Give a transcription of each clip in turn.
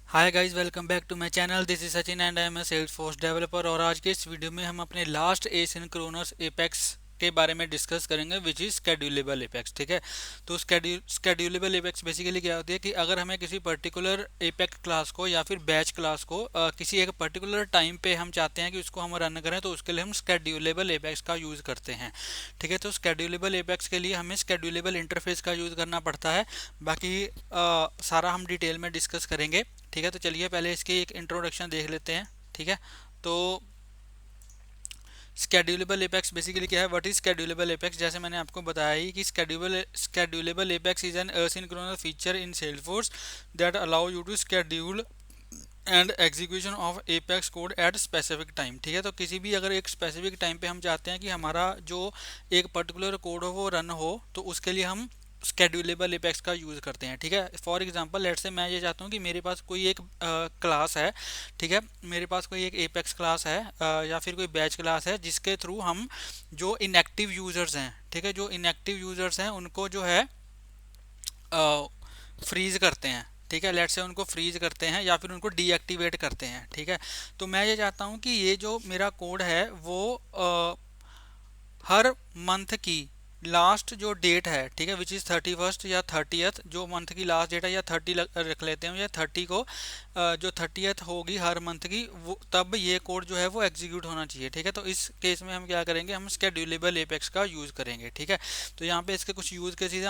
Hi guys, welcome back to my channel. This is Sachin and I am a Salesforce developer. और आज के इस video में हम अपने लास्ट एसिंक्रोनस एपेक्स के बारे में डिस्कस करेंगे, विच इज़ स्केड्यूलेबल एपेक्स। ठीक है, तो स्केड्यूलेबल एपेक्स बेसिकली क्या होती है कि अगर हमें किसी पर्टिकुलर एपेक्स क्लास को या फिर बैच क्लास को किसी एक पर्टिकुलर टाइम पे हम चाहते हैं कि उसको हम रन करें, तो उसके लिए हम स्केड्यूलेबल एपेक्स का यूज़ करते हैं। ठीक है, तो स्केड्यूलेबल एपेक्स के लिए हमें स्केड्यूलेबल इंटरफेस का यूज़ करना पड़ता है। बाकी सारा हम डिटेल में डिस्कस करेंगे। ठीक है, तो चलिए पहले इसकी एक इंट्रोडक्शन देख लेते हैं। ठीक है, तो स्केड्यूलेबल एपेक्स बेसिकली क्या है, व्हाट इज स्केड्यूलेबल एपेक्स। जैसे मैंने आपको बताया ही कि schedulable Apex is an asynchronous feature in Salesforce that allow you to schedule and execution of Apex code at specific time. ठीक है, तो किसी भी अगर एक स्पेसिफिक टाइम पे हम चाहते हैं कि हमारा जो एक पर्टिकुलर कोड हो वो रन हो, तो उसके लिए हम स्केड्यूलेबल एपेक्स का यूज़ करते हैं। ठीक है, फॉर एग्जांपल लेट्स से मैं ये चाहता हूँ कि मेरे पास कोई एक क्लास है। ठीक है, मेरे पास कोई एक एपेक्स क्लास है या फिर कोई बैच क्लास है, जिसके थ्रू हम जो इनएक्टिव यूज़र्स हैं, ठीक है, जो इनएक्टिव यूज़र्स हैं उनको जो है फ्रीज करते हैं। ठीक है, लेट से उनको फ्रीज करते हैं या फिर उनको डीएक्टिवेट करते हैं। ठीक है, तो मैं ये चाहता हूँ कि ये जो मेरा कोड है वो हर मंथ की लास्ट जो डेट है, ठीक है, विच इज़ 31st या 30th, जो मंथ की लास्ट डेट है, या 30 रख लेते हैं, या 30 को जो 30th होगी हर मंथ की, वो तब ये कोड जो है वो एग्जीक्यूट होना चाहिए। ठीक है, तो इस केस में हम क्या करेंगे, हम स्केड्यूलेबल एपेक्स का यूज़ करेंगे। ठीक है, तो यहाँ पे इसके कुछ यूज़ केसेस हैं।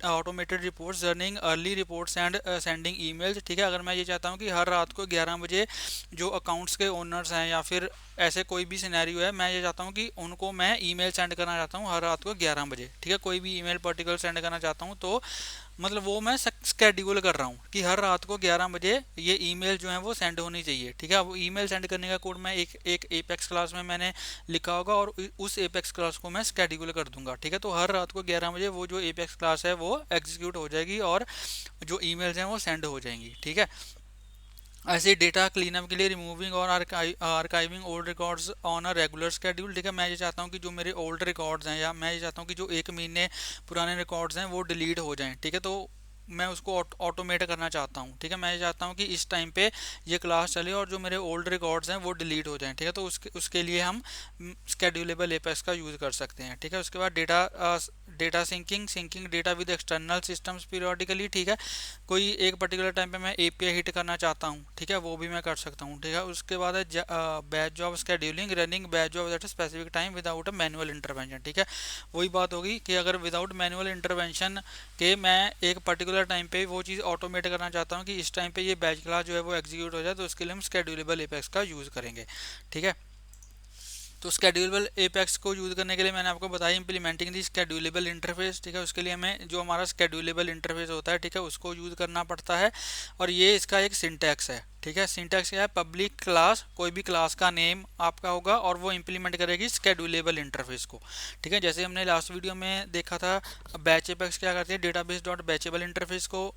Automated reports, running early reports and sending emails. ठीक है, अगर मैं ये चाहता हूँ कि हर रात को 11 बजे जो अकाउंट्स के ओनर्स हैं या फिर ऐसे कोई भी सिनेरियो है, मैं ये चाहता हूँ कि उनको मैं ईमेल सेंड करना चाहता हूँ हर रात को 11 बजे। ठीक है, कोई भी ईमेल पर्टिकुलर सेंड करना चाहता हूँ, तो मतलब वो मैं स्केड्यूल कर रहा हूँ कि हर रात को 11 बजे ये ईमेल जो है वो सेंड होनी चाहिए। ठीक है, अब ईमेल सेंड करने का कोड मैं एक एक एपेक्स क्लास में मैंने लिखा होगा और उस एपेक्स क्लास को मैं स्केड्यूल कर दूंगा। ठीक है, तो हर रात को 11 बजे वो जो एपेक्स क्लास है वो एग्जीक्यूट हो जाएगी और जो ईमेल्स हैं वो सेंड हो जाएंगी। ठीक है, ऐसे डेटा क्लीनअप के लिए रिमूविंग और archiving old records on a regular schedule. ठीक है, मैं ये चाहता हूँ कि जो मेरे ओल्ड रिकॉर्ड्स हैं, या मैं ये चाहता हूँ कि जो एक महीने पुराने रिकॉर्ड्स हैं वो डिलीट हो जाएं। ठीक है, तो मैं उसको ऑटोमेट करना चाहता हूँ। ठीक है, मैं ये चाहता हूँ कि इस टाइम पे ये क्लास चले और जो मेरे ओल्ड रिकॉर्ड्स हैं वो डिलीट हो जाएं। ठीक है, तो उसके लिए हम स्केड्यूलेबल एपेक्स का यूज़ कर सकते हैं। ठीक है, उसके बाद data sinking data with external systems periodically. ठीक है, कोई एक पर्टिकुलर टाइम पे मैं एपीआई हिट करना चाहता हूँ, ठीक है, वो भी मैं कर सकता हूँ। ठीक है, उसके बाद है batch job scheduling, running batch job eight specific time without a manual intervention. ठीक है, वही बात होगी कि अगर विदाउट मैनुअल इंटरवेंशन के मैं एक पर्टिकुलर टाइम पे वो चीज़ ऑटोमेट करना चाहता हूँ कि इस टाइम पे ये बैच क्लास जो है वो एग्जीक्यूट हो जाए, तो उसके लिए हम स्केड्यूलेबल एपेक्स का यूज़ करेंगे। ठीक है, तो स्केड्यूलेबल एपेक्स को यूज़ करने के लिए मैंने आपको बताया इंप्लीमेंटिंग दी स्केड्यूलेबल इंटरफेस। ठीक है, उसके लिए हमें जो हमारा स्केड्यूलेबल इंटरफेस होता है, ठीक है, उसको यूज़ करना पड़ता है। और ये इसका एक सिंटैक्स है। ठीक है, सिंटैक्स क्या है, पब्लिक क्लास, कोई भी क्लास का नेम आपका होगा और वो इंप्लीमेंट करेगी स्केड्यूलेबल इंटरफेस को। ठीक है, जैसे हमने लास्ट वीडियो में देखा था, बैच एपेक्स क्या करती है, डेटाबेस डॉट बैचेबल इंटरफेस को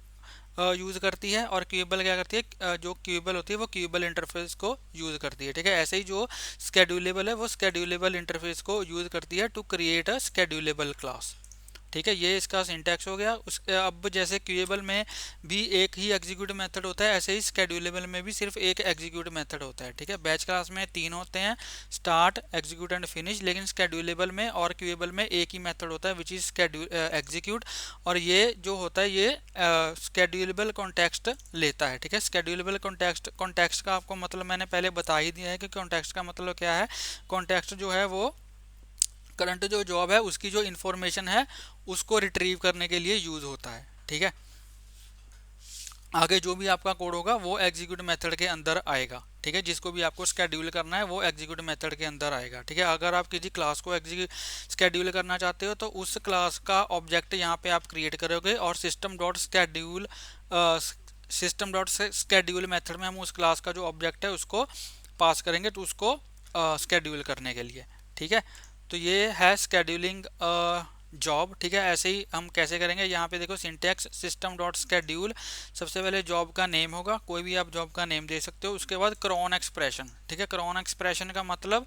यूज़ करती है, और क्यूबल क्या करती है, जो क्यूबल होती है वो क्यूबल इंटरफेस को यूज़ करती है। ठीक है, ऐसे ही जो स्केड्यूलेबल है वो स्केड्यूलेबल इंटरफेस को यूज़ करती है टू क्रिएट अ स्केड्यूलेबल क्लास। ठीक है, ये इसका सिंटैक्स हो गया। उस अब जैसे क्यूएबल में भी एक ही एग्जीक्यूट मेथड होता है, ऐसे ही स्केड्यूलेबल में भी सिर्फ एक एग्जीक्यूट मेथड होता है। ठीक है, बैच क्लास में तीन होते हैं, स्टार्ट, एग्जीक्यूट एंड फिनिश, लेकिन स्केड्यूलेबल में और क्यूएबल में एक ही मेथड होता है, विच इज एग्जीक्यूट। और ये जो होता है ये स्केड्यूलेबल कॉन्टेक्स्ट लेता है। ठीक है, स्केड्यूलेबल कॉन्टेक्स्ट का आपको मतलब मैंने पहले बता ही दिया है कि कॉन्टेक्स्ट का मतलब क्या है। कॉन्टेक्स्ट जो है वो करंट जो जॉब है उसकी जो इन्फॉर्मेशन है उसको रिट्रीव करने के लिए यूज़ होता है। ठीक है, आगे जो भी आपका कोड होगा वो एग्जीक्यूट मेथड के अंदर आएगा। ठीक है, जिसको भी आपको स्केड्यूल करना है वो एग्जीक्यूट मेथड के अंदर आएगा। ठीक है, अगर आप किसी क्लास को स्केड्यूल करना चाहते हो तो उस क्लास का ऑब्जेक्ट यहाँ पे आप क्रिएट करोगे, और सिस्टम डॉट स्केड्यूल मेथड में हम उस क्लास का जो ऑब्जेक्ट है उसको पास करेंगे, तो उसको स्केड्यूल करने के लिए। ठीक है, तो ये है स्केड्यूलिंग जॉब। ठीक है, ऐसे ही हम कैसे करेंगे, यहाँ पे देखो सिंटैक्स सिस्टम डॉट स्केड्यूल, सबसे पहले जॉब का नेम होगा, कोई भी आप जॉब का नेम दे सकते हो। उसके बाद क्रॉन एक्सप्रेशन। ठीक है, क्रॉन एक्सप्रेशन का मतलब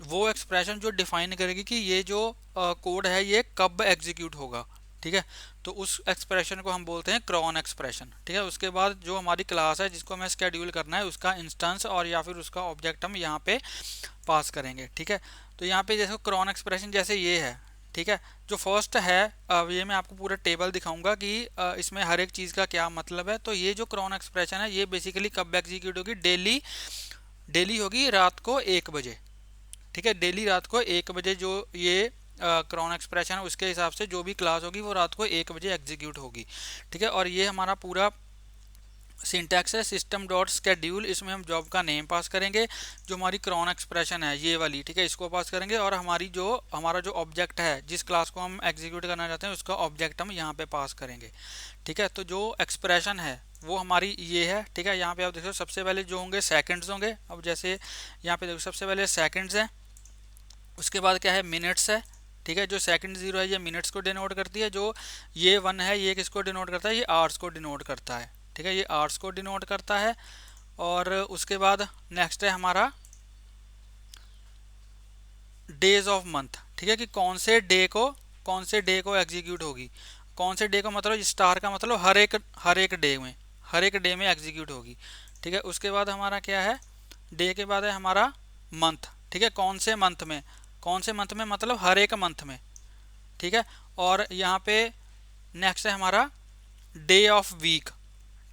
वो एक्सप्रेशन जो डिफाइन करेगी कि ये जो कोड है ये कब एग्जीक्यूट होगा। ठीक है। तो उस एक्सप्रेशन को हम बोलते हैं क्रॉन एक्सप्रेशन, ठीक है। उसके बाद जो हमारी क्लास है जिसको हमें स्केड्यूल करना है उसका इंस्टेंस और या फिर उसका ऑब्जेक्ट हम यहाँ पे पास करेंगे, ठीक है। तो यहाँ पे जैसे क्रॉन एक्सप्रेशन जैसे ये है, ठीक है। जो फर्स्ट है ये मैं आपको पूरा टेबल दिखाऊंगा कि इसमें हर एक चीज़ का क्या मतलब है। तो ये जो क्रॉन एक्सप्रेशन है ये बेसिकली कब एग्जीक्यूट होगी, डेली डेली होगी रात को 1 बजे, ठीक है। डेली रात को 1 बजे जो ये क्रॉन एक्सप्रेशन है उसके हिसाब से जो भी क्लास होगी वो रात को 1 बजे एग्जीक्यूट होगी, ठीक है। और ये हमारा पूरा सिंटैक्स है सिस्टम डॉट स्केड्यूल, इसमें हम जॉब का नेम पास करेंगे, जो हमारी क्रॉन एक्सप्रेशन है ये वाली, ठीक है, इसको पास करेंगे, और हमारा जो ऑब्जेक्ट है जिस क्लास को हम एग्जीक्यूट करना चाहते हैं उसका ऑब्जेक्ट हम यहाँ पे पास करेंगे, ठीक है। तो जो एक्सप्रेशन है वो हमारी ये है, ठीक है। यहाँ पे आप देखो सबसे पहले जो होंगे सेकंड्स होंगे। अब जैसे यहाँ पे देखो सबसे पहले सेकंड्स है, उसके बाद क्या है मिनट्स है, ठीक है। जो सेकंड 0 है ये मिनट्स को डिनोट करती है, जो ये 1 है ये किसको डिनोट करता है, ये आवर्स को डिनोट करता है, ठीक है, ये आवर्स को डिनोट करता है। और उसके बाद नेक्स्ट है हमारा डेज ऑफ मंथ, ठीक है, कि कौन से डे को एग्जीक्यूट होगी, कौन से डे को मतलब स्टार का मतलब हर एक डे में एग्जीक्यूट होगी, ठीक है। उसके बाद हमारा क्या है, डे के बाद है हमारा मंथ, ठीक है, कौन से मंथ में मतलब हर एक मंथ में, ठीक है। और यहाँ पे नेक्स्ट है हमारा डे ऑफ वीक,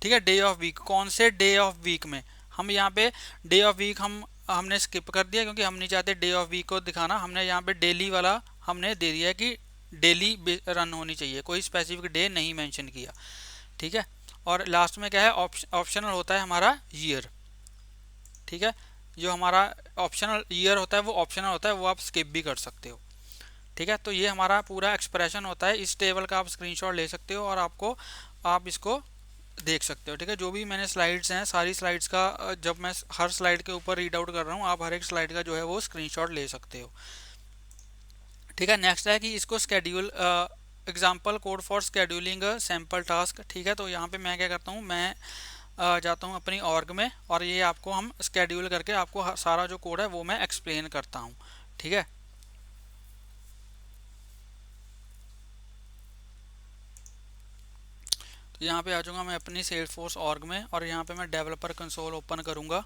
ठीक है, डे ऑफ वीक कौन से डे ऑफ वीक में। हम यहाँ पे डे ऑफ वीक हमने स्किप कर दिया क्योंकि हम नहीं चाहते डे ऑफ वीक को दिखाना, हमने यहाँ पे डेली वाला हमने दे दिया है कि डेली रन होनी चाहिए, कोई स्पेसिफिक डे नहीं मेंशन किया, ठीक है। और लास्ट में क्या है ऑप्शनल होता है हमारा ईयर, ठीक है। जो हमारा ऑप्शनल ईयर होता है वो ऑप्शनल होता है, वो आप स्किप भी कर सकते हो, ठीक है। तो ये हमारा पूरा एक्सप्रेशन होता है। इस टेबल का आप स्क्रीनशॉट ले सकते हो और आप इसको देख सकते हो, ठीक है। जो भी मैंने स्लाइड्स हैं सारी स्लाइड्स का जब मैं हर स्लाइड के ऊपर रीड आउट कर रहा हूँ आप हर एक स्लाइड का जो है वो स्क्रीनशॉट ले सकते हो, ठीक है। नेक्स्ट है कि इसको schedule example code for scheduling sample task, ठीक है। तो यहाँ पे मैं क्या करता हूँ, मैं जाता हूँ अपनी ऑर्ग में और ये आपको हम स्केड्यूल करके आपको सारा जो कोड है वो मैं एक्सप्लेन करता हूँ, ठीक है। तो यहाँ पे आ जाऊँगा मैं अपनी सेल्सफोर्स ऑर्ग में और यहाँ पे मैं डेवलपर कंसोल ओपन करूँगा।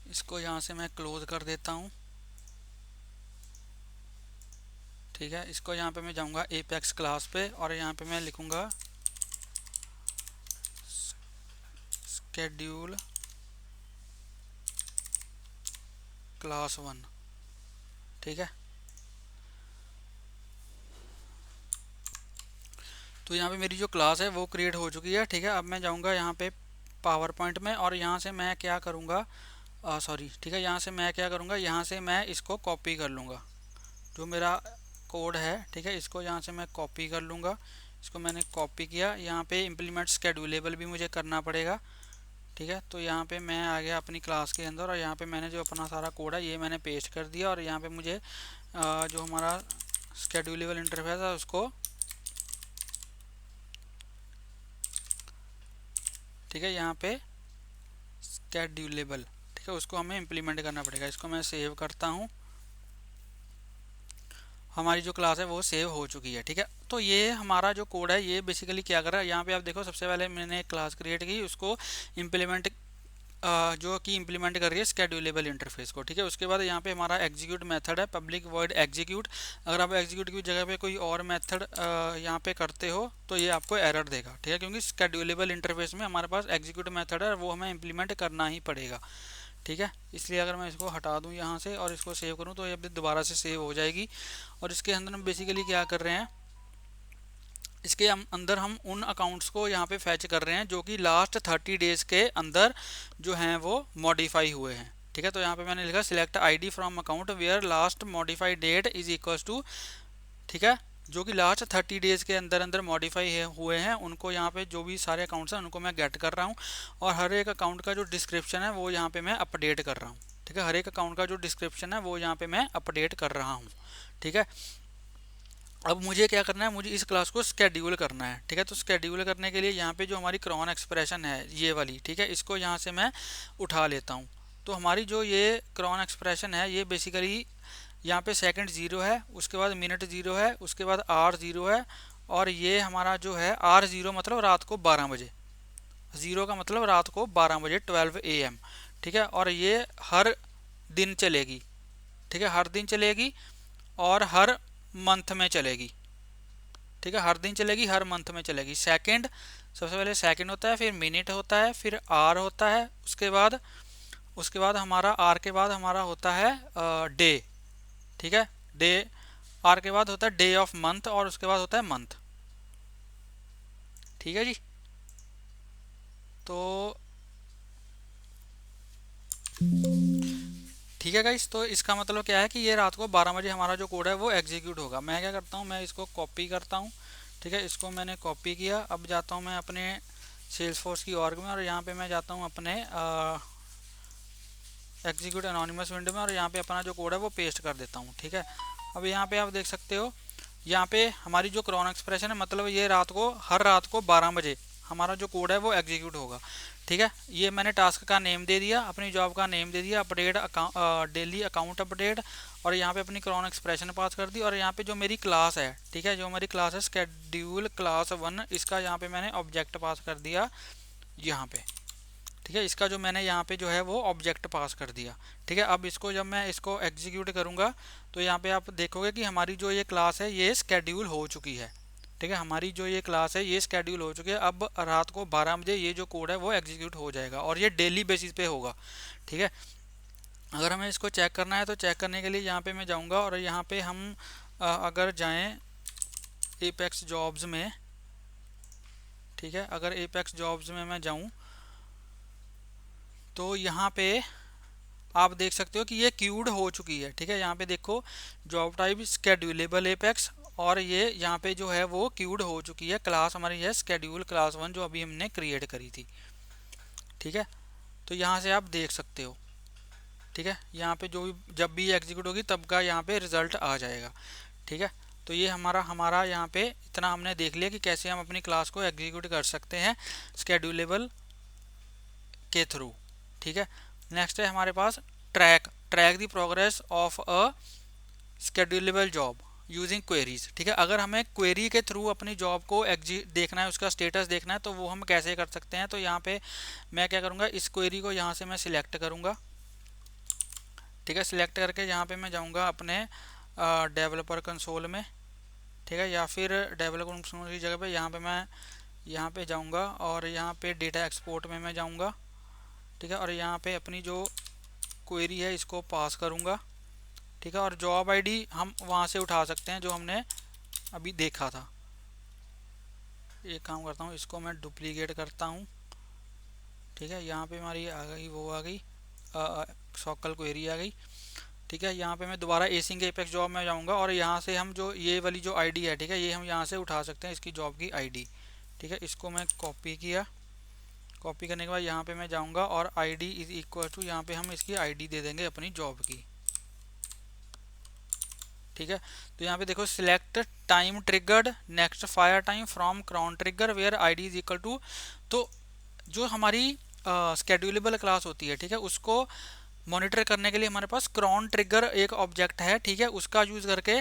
इसको यहाँ से मैं क्लोज कर देता हूँ, ठीक है। इसको यहाँ पे मैं जाऊँगा एपेक्स क्लास पे और यहाँ पे मैं लिखूँगा स्केड्यूल क्लास 1, ठीक है। तो यहाँ पे मेरी जो क्लास है वो क्रिएट हो चुकी है, ठीक है। अब मैं जाऊँगा यहाँ पे पावर पॉइंट में और यहाँ से मैं क्या करूँगा सॉरी, ठीक है, यहाँ से मैं क्या करूँगा, यहाँ से मैं इसको कॉपी कर लूँगा जो मेरा कोड है, ठीक है। इसको यहाँ से मैं कॉपी कर लूँगा, इसको मैंने कॉपी किया। यहाँ पे इम्प्लीमेंट स्केड्यूलेबल भी मुझे करना पड़ेगा, ठीक है। तो यहाँ पे मैं आ गया अपनी क्लास के अंदर और यहाँ पे मैंने जो अपना सारा कोड है ये मैंने पेस्ट कर दिया और यहाँ पे मुझे जो हमारा स्केड्यूलेबल इंटरफेस है उसको, ठीक है, यहाँ पे स्केड्यूलेबल, ठीक है, उसको हमें इम्प्लीमेंट करना पड़ेगा। इसको मैं सेव करता हूँ, हमारी जो क्लास है वो सेव हो चुकी है, ठीक है। तो ये हमारा जो कोड है ये बेसिकली क्या कर रहा है, यहाँ पे आप देखो सबसे पहले मैंने एक क्लास क्रिएट की, उसको इम्प्लीमेंट जो कि इम्प्लीमेंट कर रही है स्केड्यूलेबल इंटरफेस को, ठीक है। उसके बाद यहाँ पे हमारा एग्जीक्यूट मेथड है पब्लिक वॉइड एग्जीक्यूट। अगर आप एग्जीक्यूट की जगह पे कोई और मेथड यहाँ पे करते हो तो ये आपको एरर देगा, ठीक है, क्योंकि स्केड्यूलेबल इंटरफेस में हमारे पास एग्जीक्यूट मेथड है वो हमें इम्प्लीमेंट करना ही पड़ेगा, ठीक है। इसलिए अगर मैं इसको हटा दूँ यहाँ से और इसको सेव करूँ तो ये दोबारा से सेव हो जाएगी। और इसके अंदर हम बेसिकली क्या कर रहे हैं, इसके अंदर हम उन अकाउंट्स को यहाँ पे फैच कर रहे हैं जो कि लास्ट 30 डेज के अंदर जो हैं वो मॉडिफाई हुए हैं, ठीक है। तो यहाँ पे मैंने लिखा select ID from account where last modified date is equals to, ठीक है, जो कि लास्ट 30 डेज के अंदर अंदर मॉडिफाई हुए हैं उनको यहाँ पे जो भी सारे अकाउंट्स हैं उनको मैं गेट कर रहा हूँ और हर एक अकाउंट का जो डिस्क्रिप्शन है वो यहाँ पे मैं अपडेट कर रहा हूँ, ठीक है। हर एक अकाउंट का जो डिस्क्रिप्शन है वो यहाँ पे मैं अपडेट कर रहा हूँ, ठीक है। अब मुझे क्या करना है, मुझे इस क्लास को स्केड्यूल करना है, ठीक है। तो स्केड्यूल करने के लिए यहाँ पे जो हमारी क्रॉन एक्सप्रेशन है ये वाली, ठीक है, इसको यहाँ से मैं उठा लेता हूँ। तो हमारी जो ये क्रॉन एक्सप्रेशन है ये बेसिकली यहाँ पे सेकंड ज़ीरो है, उसके बाद मिनट ज़ीरो है, उसके बाद आर ज़ीरो है, और ये हमारा जो है आर ज़ीरो मतलब रात को 12 बजे, ज़ीरो का मतलब रात को 12 बजे 12 AM, ठीक है। और ये हर दिन चलेगी, ठीक है, हर दिन चलेगी और हर मंथ में चलेगी, ठीक है, हर दिन चलेगी, हर मंथ में चलेगी। सेकंड, सबसे पहले सेकंड होता है, फिर मिनट होता है, फिर आर होता है, उसके बाद हमारा आर के बाद हमारा होता है डे, ठीक है, डे, आर के बाद होता है डे ऑफ मंथ, और उसके बाद होता है मंथ, ठीक है जी। तो ठीक है गाइस, तो इसका मतलब क्या है कि ये रात को 12 बजे हमारा जो कोड है वो एग्जीक्यूट होगा। मैं क्या करता हूँ, मैं इसको कॉपी करता हूँ, ठीक है, इसको मैंने कॉपी किया। अब जाता हूँ मैं अपने सेल्स फोर्स की ऑर्ग में, और यहाँ पे मैं जाता हूँ अपने एग्जीक्यूट एनोनिमस विंडो में, और यहाँ पे अपना जो कोड है वो पेस्ट कर देता हूँ, ठीक है। अब यहाँ पे आप देख सकते हो, यहाँ पे हमारी जो क्रोन एक्सप्रेशन है, मतलब ये रात को, हर रात को 12 बजे हमारा जो कोड है वो एग्जीक्यूट होगा, ठीक है। ये मैंने टास्क का नेम दे दिया, अपनी जॉब का नेम दे दिया, अपडेट डेली अकाउंट अपडेट, और यहाँ पे अपनी क्रोन एक्सप्रेशन पास कर दी, और यहाँ पे जो मेरी क्लास है, ठीक है, जो मेरी क्लास है स्केड्यूल क्लास 1, इसका यहाँ पे मैंने ऑब्जेक्ट पास कर दिया यहाँ पे, ठीक है। इसका जो मैंने यहाँ पे जो है वो ऑब्जेक्ट पास कर दिया, ठीक है। अब इसको जब मैं इसको एग्जीक्यूट करूँगा तो यहाँ पे आप देखोगे कि हमारी जो ये क्लास है ये स्केड्यूल हो चुकी है, ठीक है, हमारी जो ये क्लास है ये स्केड्यूल हो चुकी है। अब रात को 12 बजे ये जो कोड है वो एग्जीक्यूट हो जाएगा, और ये डेली बेसिस पे होगा, ठीक है। अगर हमें इसको चेक करना है तो चेक करने के लिए यहाँ पे मैं जाऊँगा, और यहाँ पे हम अगर जाएँ एपेक्स जॉब्स में, ठीक है, अगर एपेक्स जॉब्स में मैं जाऊँ तो यहाँ पे आप देख सकते हो कि ये क्यूड हो चुकी है, ठीक है। यहाँ पे देखो जॉब टाइप स्केड्यूलेबल एपेक्स, और ये यहाँ पे जो है वो क्यूड हो चुकी है, क्लास हमारी है स्केड्यूल क्लास 1 जो अभी हमने क्रिएट करी थी, ठीक है। तो यहाँ से आप देख सकते हो, ठीक है, यहाँ पे जो भी जब भी एग्जीक्यूट होगी तब का यहाँ पे रिजल्ट आ जाएगा, ठीक है। तो ये हमारा यहाँ पे इतना हमने देख लिया कि कैसे हम अपनी क्लास को एग्जीक्यूट कर सकते हैं स्केड्यूलेबल के थ्रू, ठीक है। नेक्स्ट है हमारे पास track track the progress of a schedulable job using queries, ठीक है। अगर हमें क्वेरी के थ्रू अपनी जॉब को देखना है, उसका स्टेटस देखना है, तो वो हम कैसे कर सकते हैं। तो यहाँ पे मैं क्या करूँगा, इस क्वेरी को यहाँ से मैं सिलेक्ट करूँगा, ठीक है। सिलेक्ट करके यहाँ पे मैं जाऊँगा अपने डेवलपर कंसोल में, ठीक है, या फिर डेवलपर कंसोल की जगह पे यहाँ पे मैं यहाँ पे जाऊँगा, और यहाँ पे डेटा एक्सपोर्ट में मैं जाऊँगा, ठीक है, और यहाँ पे अपनी जो क्वेरी है इसको पास करूँगा, ठीक है। और जॉब आईडी हम वहाँ से उठा सकते हैं जो हमने अभी देखा था। एक काम करता हूँ, इसको मैं डुप्लीकेट करता हूँ, ठीक है। यहाँ पे हमारी आ गई, वो आ गई सॉकल क्वेरी आ गई, ठीक है। यहाँ पे मैं दोबारा एसिंग एपेक्स जॉब में जाऊँगा, और यहाँ से हम जो ये वाली जो आईडी है, ठीक है, ये हम यहाँ से उठा सकते हैं, इसकी जॉब की आईडी, ठीक है। इसको मैं कॉपी किया, कॉपी करने के बाद यहाँ पे मैं जाऊँगा, और आईडी इज इक्वल टू, यहाँ पे हम इसकी आईडी दे देंगे अपनी जॉब की, ठीक है। तो यहाँ पे देखो select time triggered next fire time from cron trigger where ID is equal to, तो जो हमारी स्केड्यूलेबल क्लास होती है, ठीक है, उसको मॉनिटर करने के लिए हमारे पास क्राउन ट्रिगर एक ऑब्जेक्ट है, ठीक है, उसका यूज़ करके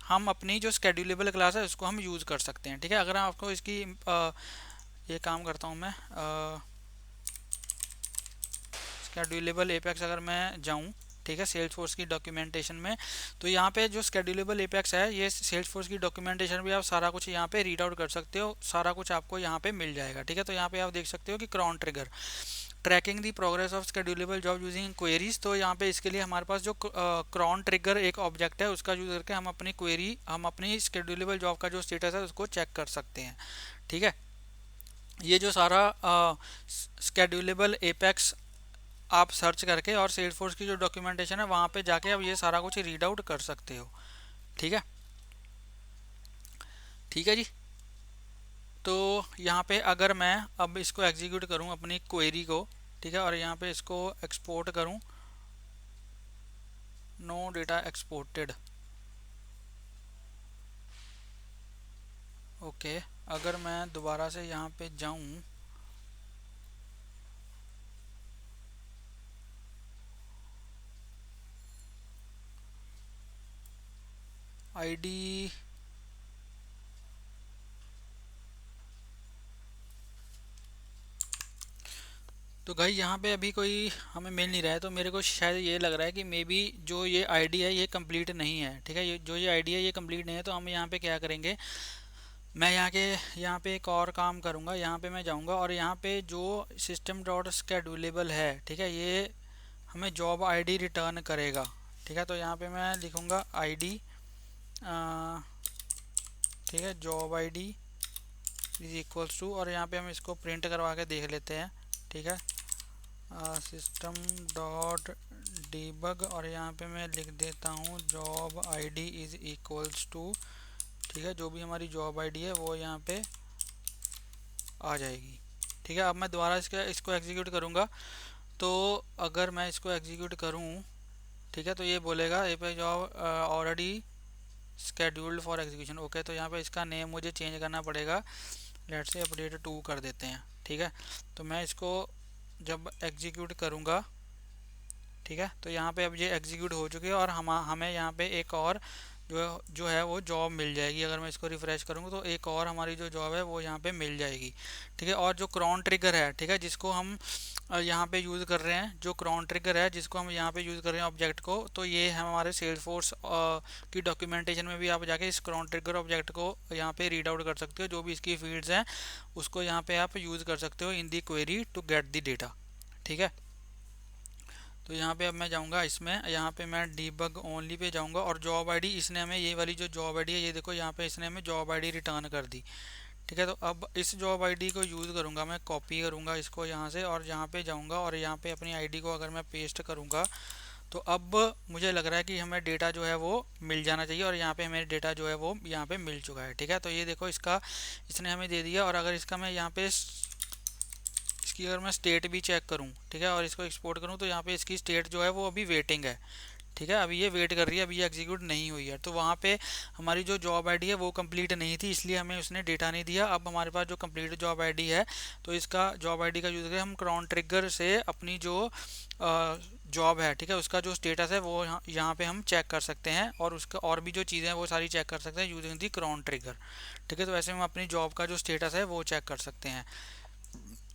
हम अपनी जो स्केड्यूलेबल क्लास है उसको हम यूज़ कर सकते हैं, ठीक है। अगर आपको इसकी ये काम करता हूँ मैं स्केड्यूलेबल एपेक्स अगर मैं जाऊँ, ठीक है, सेल्स फोर्स की डॉक्यूमेंटेशन में, तो यहाँ पे जो स्केड्यूलेबल एपेक्स है, ये सेल्स फोर्स की डॉक्यूमेंटेशन भी आप सारा कुछ यहाँ पे रीड आउट कर सकते हो, सारा कुछ आपको यहाँ पे मिल जाएगा, ठीक है। तो यहाँ पे आप देख सकते हो कि cron trigger tracking the progress of schedulable job using queries, तो यहाँ पे इसके लिए हमारे पास जो क्राउन ट्रिगर एक ऑब्जेक्ट है उसका यूज करके हम अपनी क्वेरी, हम अपनी स्केड्यूलेबल जॉब का जो स्टेटस है उसको चेक कर सकते हैं, ठीक है। ये जो सारा स्केड्यूलेबल एपेक्स आप सर्च करके और सेल्सफोर्स की जो डॉक्यूमेंटेशन है वहाँ पे जाके अब ये सारा कुछ रीड आउट कर सकते हो, ठीक है। ठीक है जी। तो यहाँ पे अगर मैं अब इसको एग्जीक्यूट करूँ अपनी क्वेरी को, ठीक है, और यहाँ पे इसको एक्सपोर्ट करूँ, नो डेटा एक्सपोर्टेड, ओके। अगर मैं दोबारा से यहाँ पे जाऊँ, आईडी तो भाई यहाँ पे अभी कोई हमें मिल नहीं रहा है, तो मेरे को शायद ये लग रहा है कि मे बी जो ये आईडी है ये कंप्लीट नहीं है। ठीक है, ये जो ये आईडी है ये कंप्लीट नहीं है, तो हम यहाँ पे क्या करेंगे, मैं यहाँ पे एक और काम करूँगा। यहाँ पे मैं जाऊँगा और यहाँ पे जो सिस्टम डॉट स्केड्यूलेबल है, ठीक है, ये हमें जॉब आईडी रिटर्न करेगा। ठीक है, तो यहाँ पे मैं लिखूँगा आईडी, ठीक है, job ID is equals to, और यहाँ पे हम इसको प्रिंट करवा के देख लेते हैं। ठीक है, सिस्टम डॉट डीबग, और यहाँ पे मैं लिख देता हूँ job ID is equals to, ठीक है, जो भी हमारी जॉब आईडी है वो यहाँ पे आ जाएगी। ठीक है, अब मैं दोबारा इसको एग्जीक्यूट करूँगा, तो अगर मैं इसको एग्जीक्यूट करूँ, ठीक है, तो ये बोलेगा ए पे job already scheduled for execution. Okay, तो यहाँ पे इसका नेम मुझे चेंज करना पड़ेगा, लेट्स से अपडेट 2 कर देते हैं। ठीक है, तो मैं इसको जब एग्जीक्यूट करूँगा, ठीक है, तो यहाँ पे अब ये एग्जीक्यूट हो चुकी है और हमें यहाँ पे एक और जो है वो जॉब मिल जाएगी। अगर मैं इसको रिफ़्रेश करूँगा तो एक और हमारी जो जॉब है वो यहाँ पे मिल जाएगी। ठीक है, और जो क्रॉन ट्रिगर है, ठीक है, जिसको हम यहाँ पे यूज़ कर रहे हैं, जो क्रॉन ट्रिगर है जिसको हम यहाँ पे यूज़ कर रहे हैं ऑब्जेक्ट को, तो ये है हमारे सेल्सफोर्स की डॉक्यूमेंटेशन में भी आप जाके इस क्रॉन ट्रिगर ऑब्जेक्ट को यहाँ पे रीड आउट कर सकते हो। जो भी इसकी फील्ड्स हैं उसको यहाँ पे आप यूज़ कर सकते हो in the query to get the data. ठीक है, तो यहाँ पे अब मैं जाऊँगा इसमें, यहाँ पे मैं डीबग ओनली पे जाऊँगा और जॉब आईडी, इसने हमें ये वाली जो जॉब आईडी है, ये देखो यहाँ पे इसने हमें जॉब आईडी रिटर्न कर दी। ठीक है, तो अब इस जॉब आईडी को यूज़ करूँगा, मैं कॉपी करूँगा इसको यहाँ से और यहाँ पे जाऊँगा और यहाँ पे अपनी आईडी को अगर मैं पेस्ट करूँगा, तो अब मुझे लग रहा है कि हमें डेटा जो है वो मिल जाना चाहिए, और यहाँ पे हमें डेटा जो है वो यहाँ पे मिल चुका है। ठीक है, तो ये देखो इसने हमें दे दिया, और अगर इसका मैं यहाँ पे इसकी अगर मैं स्टेट भी चेक करूं, ठीक है, और इसको एक्सपोर्ट करूं, तो यहाँ पे इसकी स्टेट जो है वो अभी वेटिंग है। ठीक है, अभी ये वेट कर रही है, अभी ये एग्जीक्यूट नहीं हुई है। तो वहाँ पे हमारी जो जॉब आईडी है वो कंप्लीट नहीं थी, इसलिए हमें उसने डेटा नहीं दिया। अब हमारे पास जो कंप्लीट जॉब आईडी है, तो इसका जॉब आईडी का यूज़ करके हम क्रॉन ट्रिगर से अपनी जो जॉब है, ठीक है, उसका जो स्टेटस है वो यहाँ पे हम चेक कर सकते हैं, और उसका और भी जो चीज़ें हैं वो सारी चेक कर सकते हैं यूजिंग दी क्रॉन ट्रिगर। ठीक है, तो ऐसे हम अपनी जॉब का जो स्टेटस है वो चेक कर सकते हैं।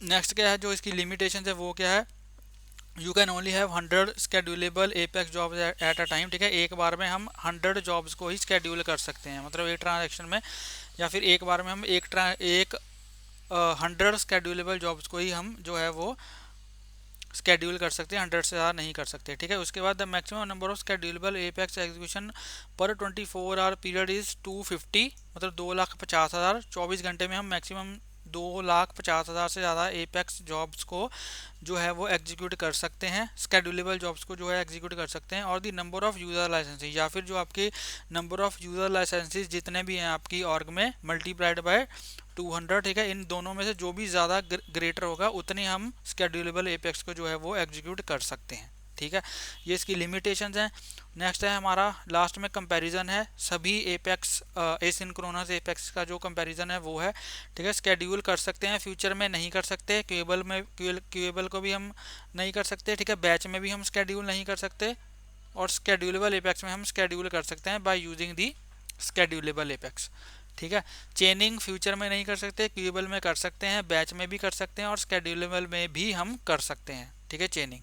नेक्स्ट क्या है, जो इसकी लिमिटेशन है वो क्या है, you can only have 100 schedulable Apex jobs at a time. ठीक है, एक बार में हम 100 जॉब्स को ही स्केड्यूल कर सकते हैं, मतलब एक ट्रांजेक्शन में, या फिर एक बार में हम एक 100 स्केड्यूलेबल जॉब्स को ही हम जो है वो स्केड्यूल कर सकते हैं, 100 से ज़्यादा नहीं कर सकते। ठीक है, उसके बाद the maximum number of schedulable Apex execution पर 24 आवर पीरियड इज़ 250, मतलब 2,50,000। 24 घंटे में हम मैक्सिमम 2,50,000 से ज़्यादा एपेक्स जॉब्स को जो है वो एग्जीक्यूट कर सकते हैं, स्केड्यूलेबल जॉब्स को जो है एग्जीक्यूट कर सकते हैं। और the number of user licences, या फिर जो आपके नंबर ऑफ यूज़र लाइसेंसेज जितने भी हैं आपकी ऑर्ग में, मल्टीप्लाइड बाय 200। ठीक है, इन दोनों में से जो भी ज़्यादा ग्रेटर होगा उतनी हम स्केड्यूलेबल एपेक्स को जो है वो एग्जीक्यूट कर सकते हैं। ठीक है, ये इसकी लिमिटेशंस हैं। नेक्स्ट है हमारा लास्ट में कंपैरिजन है, सभी एपेक्स एसिंक्रोनस एपेक्स का जो कंपैरिजन है वो है। ठीक है, स्केड्यूल कर सकते हैं, फ्यूचर में नहीं कर सकते, क्यूएबल को भी हम नहीं कर सकते। ठीक है, बैच में भी हम स्केड्यूल नहीं कर सकते, और स्केड्यूलेबल एपेक्स में हम स्केड्यूल कर सकते हैं बाय यूजिंग दी स्केड्यूलेबल एपेक्स। ठीक है, चेनिंग फ्यूचर में नहीं कर सकते, क्यूएबल में कर सकते हैं, बैच में भी कर सकते हैं, और स्केड्यूलेबल में भी हम कर सकते हैं। ठीक है, चेनिंग,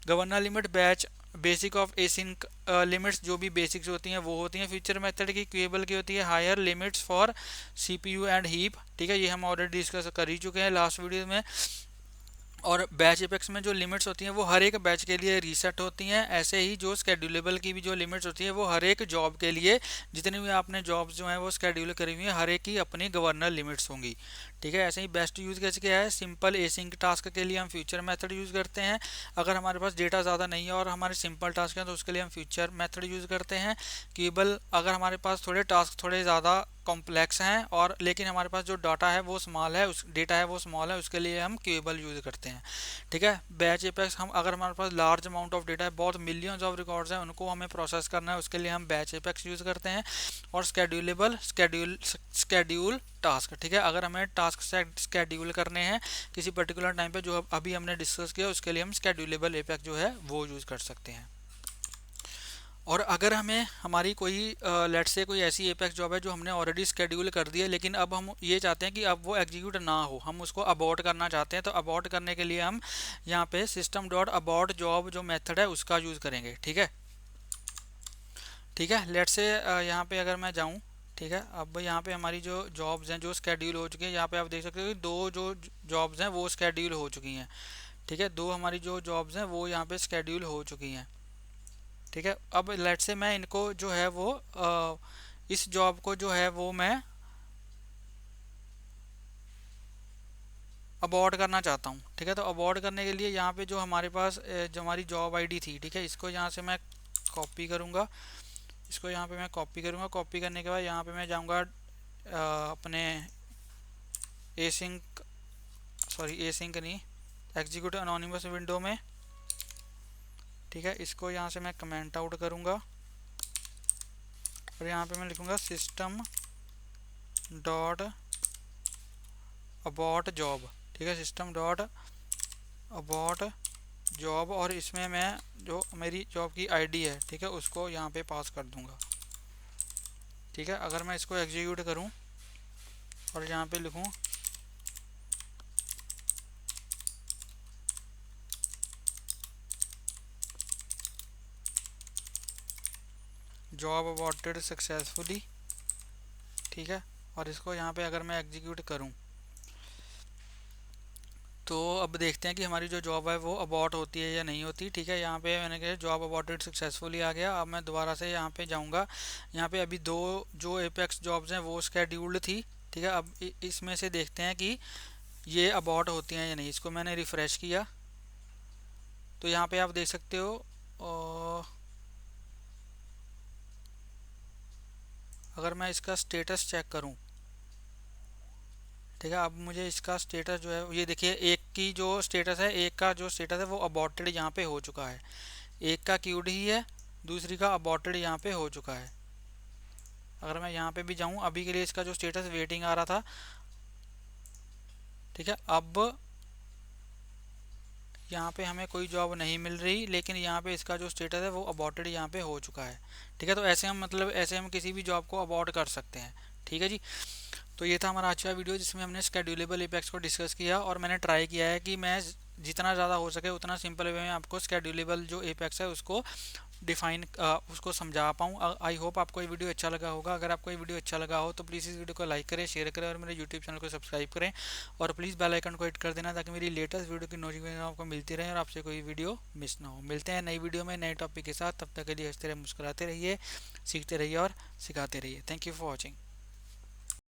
governor limit, batch, basic of async limits, जो भी बेसिक्स होती हैं वो होती हैं फ्यूचर मेथड की। क्यूएबल की होती है higher limits for CPU and heap. ठीक है, ये हम ऑलरेडी डिस्कस कर ही चुके हैं लास्ट वीडियो में। और बैच एपेक्स में जो लिमिट्स होती हैं वो हर एक बैच के लिए रीसेट होती हैं। ऐसे ही जो स्केड्यूलेबल की भी जो लिमिट्स होती है वो हर एक जॉब के लिए, जितनी भी आपने जॉब्स जो हैं वो स्केड्यूल करी हुई हैं, हर एक की अपनी गवर्नर लिमिट्स होंगी। ठीक है, ऐसे ही बेस्ट यूज़ कैसे क्या है, सिंपल एसिंक टास्क के लिए हम फ्यूचर मेथड यूज़ करते हैं। अगर हमारे पास डेटा ज़्यादा नहीं है और हमारे सिंपल टास्क हैं तो उसके लिए हम फ्यूचर मेथड यूज़ करते हैं। केवल अगर हमारे पास थोड़े टास्क थोड़े ज़्यादा कॉम्प्लेक्स हैं और लेकिन हमारे पास जो डाटा है वो स्मॉल है, उस डेटा है वो स्मॉल है, उसके लिए हम क्यूएबल यूज़ करते हैं। ठीक है, बैच एपेक्स, हम अगर हमारे पास लार्ज अमाउंट ऑफ डेटा है, बहुत मिलियंस ऑफ रिकॉर्ड्स हैं, उनको हमें प्रोसेस करना है, उसके लिए हम बैच एपेक्स यूज़ करते हैं। और स्केड्यूलेबल, स्केड्यूल टास्क। ठीक है, अगर हमें टास्क स्केड्यूल करने हैं किसी पर्टिकुलर टाइम पे, जो अभी हमने डिस्कस किया, उसके लिए हम स्केड्यूलेबल एपेक्स जो है वो यूज़ कर सकते हैं। और अगर हमें हमारी कोई लेट्स से कोई ऐसी एपेक्स जॉब है जो हमने ऑलरेडी स्केड्यूल कर दी है, लेकिन अब हम ये चाहते हैं कि अब वो एग्जीक्यूट ना हो, हम उसको अबॉर्ट करना चाहते हैं, तो अबॉर्ट करने के लिए हम यहाँ पे सिस्टम डॉट अबॉर्ट जॉब जो मेथड है उसका यूज़ करेंगे। ठीक है, ठीक है। लेट्स से यहाँ पे अगर मैं जाऊँ, ठीक है, अब यहाँ पे हमारी जो जॉब्स हैं जो स्केड्यूल हो चुकी हैं, यहाँ पे आप देख सकते हो कि दो जो जॉब्स हैं वो स्केड्यूल हो चुकी हैं। ठीक है, दो हमारी जो जॉब्स हैं वो यहाँ पे स्केड्यूल हो चुकी हैं। ठीक है, अब लेट से मैं इनको जो है वो इस जॉब को जो है वो मैं अबॉर्ड करना चाहता हूँ। ठीक है, तो अबॉर्ड करने के लिए यहाँ पे जो हमारे पास जो हमारी जॉब आईडी थी, ठीक है, इसको यहाँ से मैं कॉपी करूँगा, इसको यहाँ पे मैं कॉपी करूँगा। कॉपी करने के बाद यहाँ पे मैं जाऊँगा अपने एसिंक, सॉरी एसिंक नहीं, एग्जीक्यूटिव अनोनिमस विंडो में। ठीक है, इसको यहाँ से मैं कमेंट आउट करूँगा और यहाँ पे मैं लिखूँगा सिस्टम डॉट अबाउट जॉब। ठीक है, सिस्टम डॉट अबाउट जॉब, और इसमें मैं जो मेरी जॉब की आईडी है, ठीक है, उसको यहाँ पे पास कर दूँगा। ठीक है, अगर मैं इसको एग्जीक्यूट करूँ और यहाँ पे लिखूँ जॉब अबॉर्टेड सक्सेसफुली, ठीक है, और इसको यहाँ पे अगर मैं एग्जीक्यूट करूँ तो अब देखते हैं कि हमारी जो जॉब है वो अबॉर्ट होती है या नहीं होती। ठीक है, यहाँ पे मैंने कहा जॉब अबॉर्टेड सक्सेसफुली आ गया। अब मैं दोबारा से यहाँ पे जाऊँगा, यहाँ पे अभी दो जो एपेक्स जॉब्स हैं वो स्केड्यूल्ड थी। ठीक है, अब इसमें से देखते हैं कि ये अबॉर्ट होती हैं या नहीं। इसको मैंने रिफ़्रेश किया तो यहाँ पे आप देख सकते हो अगर मैं इसका स्टेटस चेक करूँ, ठीक है, अब मुझे इसका स्टेटस जो है ये देखिए, एक की जो स्टेटस है, एक का जो स्टेटस है वो अबॉर्टेड यहाँ पे हो चुका है, एक का क्यूड ही है, दूसरी का अबॉर्टेड यहाँ पे हो चुका है। अगर मैं यहाँ पे भी जाऊँ, अभी के लिए इसका जो स्टेटस वेटिंग आ रहा था, ठीक है, अब यहाँ पे हमें कोई जॉब नहीं मिल रही, लेकिन यहाँ पे इसका जो स्टेटस है वो अबॉर्टेड यहाँ पे हो चुका है। ठीक है, तो ऐसे हम मतलब ऐसे हम किसी भी जॉब को अबॉर्ट कर सकते हैं। ठीक है जी, तो ये था हमारा आज का वीडियो जिसमें हमने शेड्यूलेबल एपेक्स को डिस्कस किया, और मैंने ट्राई किया है कि मैं जितना ज़्यादा हो सके उतना सिंपल वे में आपको शेड्यूलेबल जो एपेक्स है उसको डिफाइन उसको समझा पाऊँ। आई होप आपको ये वीडियो अच्छा लगा होगा। अगर आपको ये वीडियो अच्छा लगा हो तो प्लीज़ इस वीडियो को लाइक करें, शेयर करें और मेरे यूट्यूब चैनल को सब्सक्राइब करें, और प्लीज़ बेल आइकन को हिट कर देना ताकि मेरी लेटेस्ट वीडियो की नोटिफिकेशन आपको मिलती रहे और आपसे कोई वीडियो मिस ना हो। मिलते हैं नई वीडियो में नए टॉपिक के साथ, तब तक के लिए हंसते रहिए, मुस्कुराते रहिए, सीखते रहिए और सिखाते रहिए। Thank you for watching.